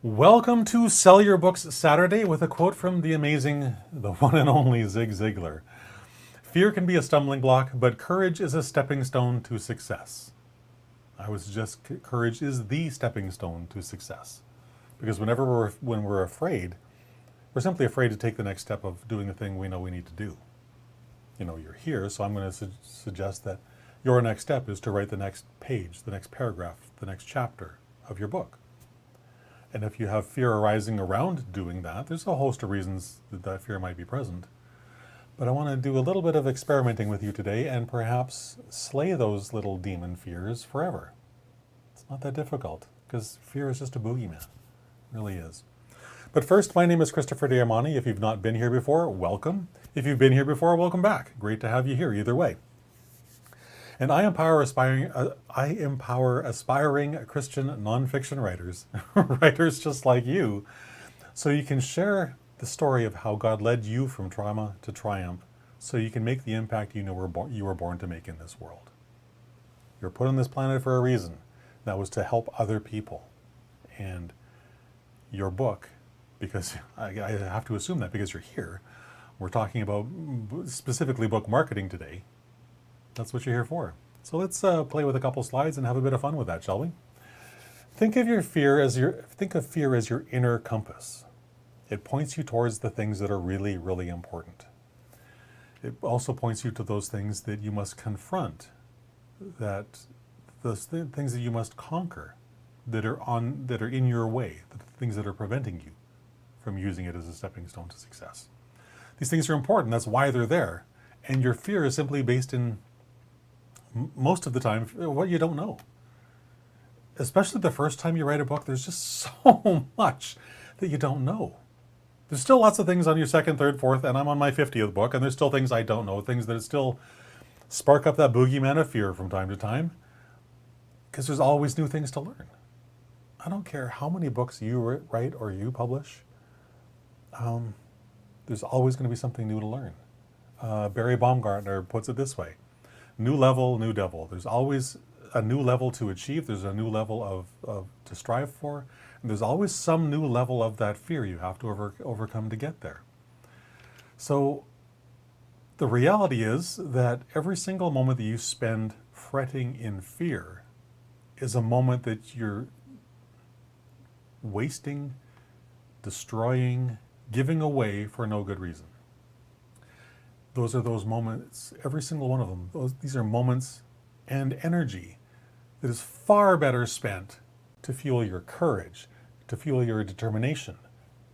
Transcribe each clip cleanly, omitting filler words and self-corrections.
Welcome to Sell Your Books Saturday with a quote from the amazing, the one and only Zig Ziglar. Fear can be a stumbling block, but courage is a stepping stone to success. I would suggest courage is the stepping stone to success. Because when we're afraid, we're simply afraid to take the next step of doing the thing we know we need to do. You know, you're here, so I'm going to suggest that your next step is to write the next page, the next paragraph, the next chapter of your book. And if you have fear arising around doing that, there's a host of reasons that fear might be present. But I want to do a little bit of experimenting with you today and perhaps slay those little demon fears forever. It's not that difficult because fear is just a boogeyman. It really is. But first, my name is Christopher Diamani. If you've not been here before, welcome. If you've been here before, welcome back. Great to have you here either way. And I empower aspiring Christian nonfiction writers, writers just like you, so you can share the story of how God led you from trauma to triumph, so you can make the impact you know you were born to make in this world. You're put on this planet for a reason. That was to help other people. And your book, because I have to assume that because you're here, we're talking about specifically book marketing today. That's what you're here for. So let's play with a couple slides and have a bit of fun with that, shall we? Think of fear as your inner compass. It points you towards the things that are really, really important. It also points you to those things that you must confront, those things that you must conquer, that are in your way, the things that are preventing you from using it as a stepping stone to success. These things are important. That's why they're there. And your fear is simply based in, most of the time, what you don't know. Especially the first time you write a book, there's just so much that you don't know. There's still lots of things on your second, third, fourth, and I'm on my 50th book, and there's still things I don't know, things that still spark up that boogeyman of fear from time to time, because there's always new things to learn. I don't care how many books you write or you publish, there's always going to be something new to learn. Barry Baumgartner puts it this way: new level, new devil. There's always a new level to achieve. There's a new level to strive for. And there's always some new level of that fear you have to overcome to get there. So the reality is that every single moment that you spend fretting in fear is a moment that you're wasting, destroying, giving away for no good reason. Those are those moments, every single one of them. These are moments and energy that is far better spent to fuel your courage, to fuel your determination,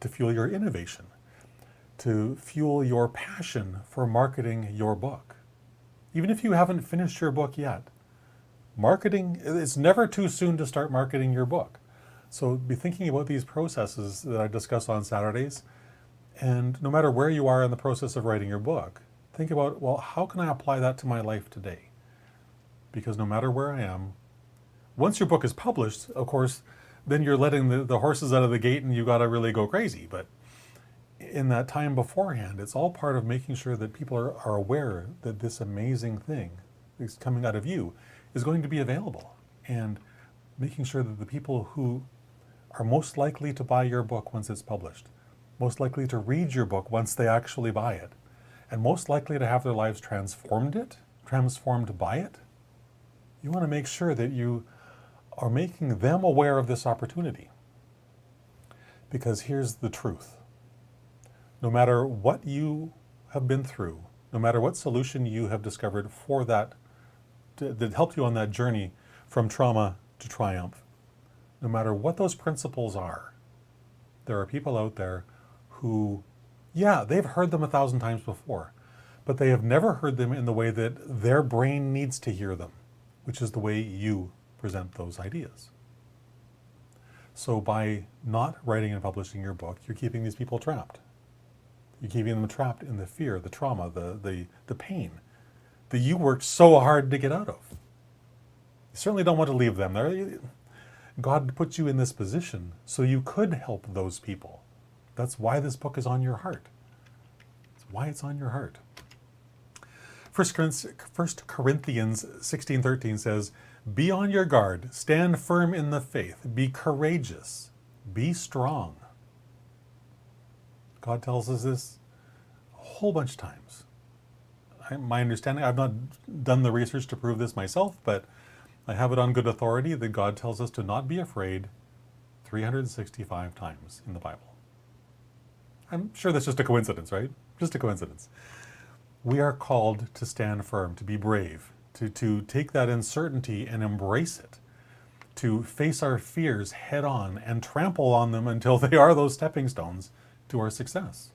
to fuel your innovation, to fuel your passion for marketing your book. Even if you haven't finished your book yet, it's never too soon to start marketing your book. So be thinking about these processes that I discuss on Saturdays, and no matter where you are in the process of writing your book, think about, well, how can I apply that to my life today? Because no matter where I am, once your book is published, of course, then you're letting the horses out of the gate and you got to really go crazy. But in that time beforehand, it's all part of making sure that people are aware that this amazing thing that's coming out of you is going to be available, and making sure that the people who are most likely to buy your book once it's published, most likely to read your book once they actually buy it, and most likely to have their lives transformed by it, you want to make sure that you are making them aware of this opportunity. Because here's the truth. No matter what you have been through, no matter what solution you have discovered for that helped you on that journey from trauma to triumph, no matter what those principles are, there are people out there who, yeah, they've heard them 1,000 times before, but they have never heard them in the way that their brain needs to hear them, which is the way you present those ideas. So by not writing and publishing your book, you're keeping these people trapped. You're keeping them trapped in the fear, the trauma, the pain that you worked so hard to get out of. You certainly don't want to leave them there. God put you in this position so you could help those people. That's why this book is on your heart. That's why it's on your heart. 1 Corinthians 16:13 says, "Be on your guard, stand firm in the faith, be courageous, Be strong. God tells us this a whole bunch of times. My understanding, I've not done the research to prove this myself, but I have it on good authority that God tells us to not be afraid 365 times in the Bible. I'm sure that's just a coincidence, right? Just a coincidence. We are called to stand firm, to be brave, to take that uncertainty and embrace it, to face our fears head on and trample on them until they are those stepping stones to our success.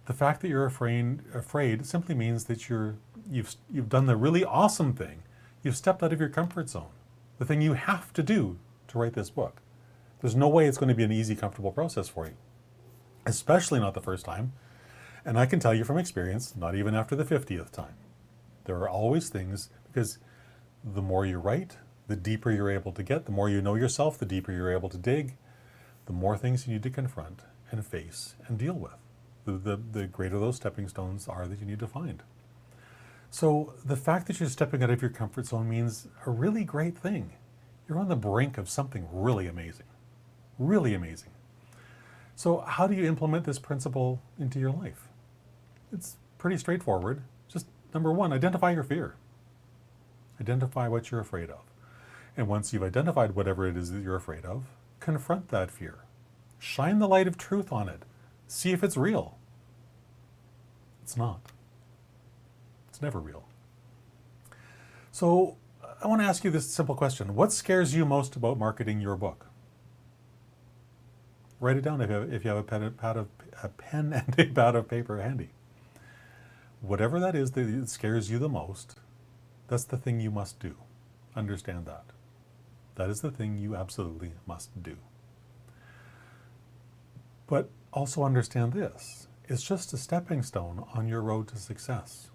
The fact that you're afraid simply means that you've done the really awesome thing. You've stepped out of your comfort zone, the thing you have to do to write this book. There's no way it's going to be an easy, comfortable process for you, especially not the first time. And I can tell you from experience, not even after the 50th time. There are always things, because the more you write, the deeper you're able to get, the more you know yourself, the deeper you're able to dig, the more things you need to confront and face and deal with. The greater those stepping stones are that you need to find. So the fact that you're stepping out of your comfort zone means a really great thing. You're on the brink of something really amazing. Really amazing. So how do you implement this principle into your life? It's pretty straightforward. Just number one, identify your fear. Identify what you're afraid of. And once you've identified whatever it is that you're afraid of, confront that fear. Shine the light of truth on it. See if it's real. It's not. It's never real. So I want to ask you this simple question. What scares you most about marketing your book? Write it down if you have a pen and a pad of paper handy. Whatever that is that scares you the most, that's the thing you must do. Understand that. That is the thing you absolutely must do. But also understand this. It's just a stepping stone on your road to success.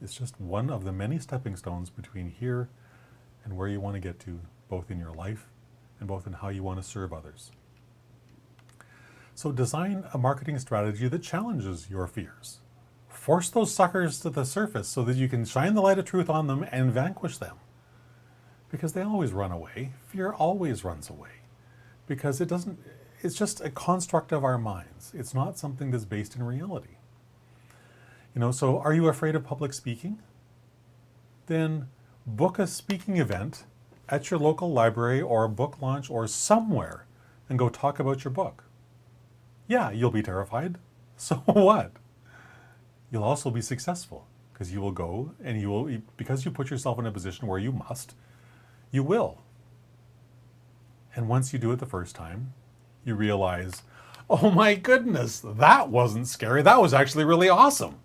It's just one of the many stepping stones between here and where you want to get to, both in your life and both in how you want to serve others. So design a marketing strategy that challenges your fears. Force those suckers to the surface so that you can shine the light of truth on them and vanquish them. Because they always run away. Fear always runs away. Because it's just a construct of our minds. It's not something that's based in reality. So are you afraid of public speaking? Then book a speaking event at your local library or a book launch or somewhere and go talk about your book. Yeah, you'll be terrified. So what? You'll also be successful because you will go and because you put yourself in a position where you must, you will. And once you do it the first time, you realize, oh my goodness, that wasn't scary. That was actually really awesome.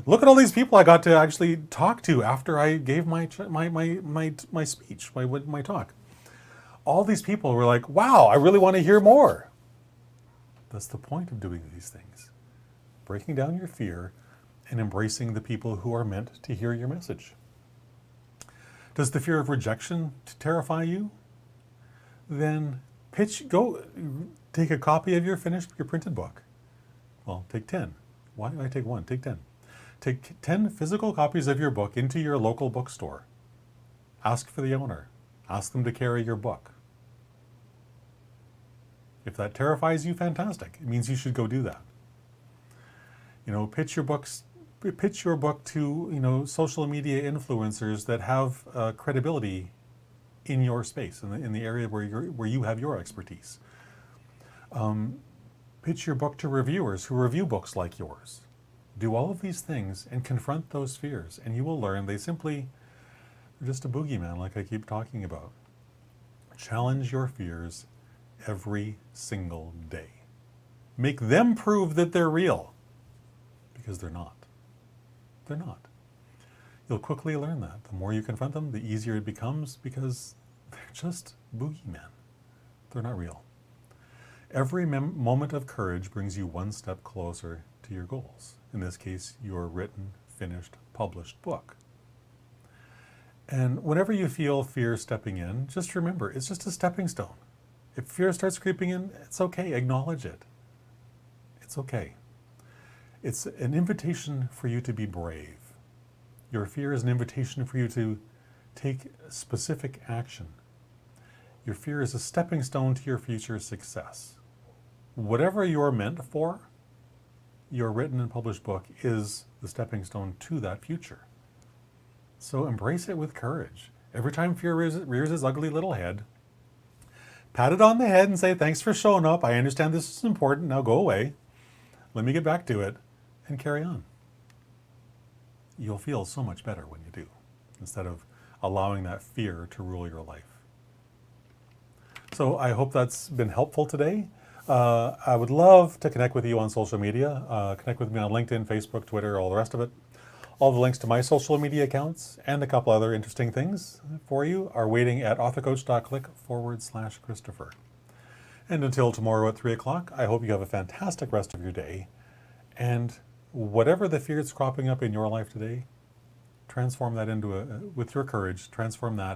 Look at all these people I got to actually talk to after I gave my speech, my talk. All these people were like, wow, I really want to hear more. That's the point of doing these things. Breaking down your fear and embracing the people who are meant to hear your message. Does the fear of rejection terrify you? Then go take a copy of your printed book. Well, take 10. Why did I take one? Take 10. Take 10 physical copies of your book into your local bookstore. Ask for the owner. Ask them to carry your book. If that terrifies you, fantastic. It means you should go do that. Pitch your book to, social media influencers that have credibility in your space, in the area where you have your expertise. Pitch your book to reviewers who review books like yours. Do all of these things and confront those fears, and you will learn they're just a boogeyman, like I keep talking about. Challenge your fears every single day. Make them prove that they're real, because they're not. They're not. You'll quickly learn that. The more you confront them, the easier it becomes, because they're just boogeymen. They're not real. Every moment of courage brings you one step closer to your goals. In this case, your written, finished, published book. And whenever you feel fear stepping in, just remember, it's just a stepping stone. If fear starts creeping in, it's okay. Acknowledge it. It's okay. It's an invitation for you to be brave. Your fear is an invitation for you to take specific action. Your fear is a stepping stone to your future success. Whatever you're meant for, your written and published book is the stepping stone to that future. So embrace it with courage. Every time fear rears its ugly little head, pat it on the head and say, thanks for showing up. I understand this is important. Now go away. Let me get back to it and carry on. You'll feel so much better when you do, instead of allowing that fear to rule your life. So I hope that's been helpful today. I would love to connect with you on social media. Connect with me on LinkedIn, Facebook, Twitter, all the rest of it. All the links to my social media accounts and a couple other interesting things for you are waiting at authorcoach.click/Christopher. And until tomorrow at 3 o'clock, I hope you have a fantastic rest of your day. And whatever the fear that's cropping up in your life today, transform that with your courage, transform that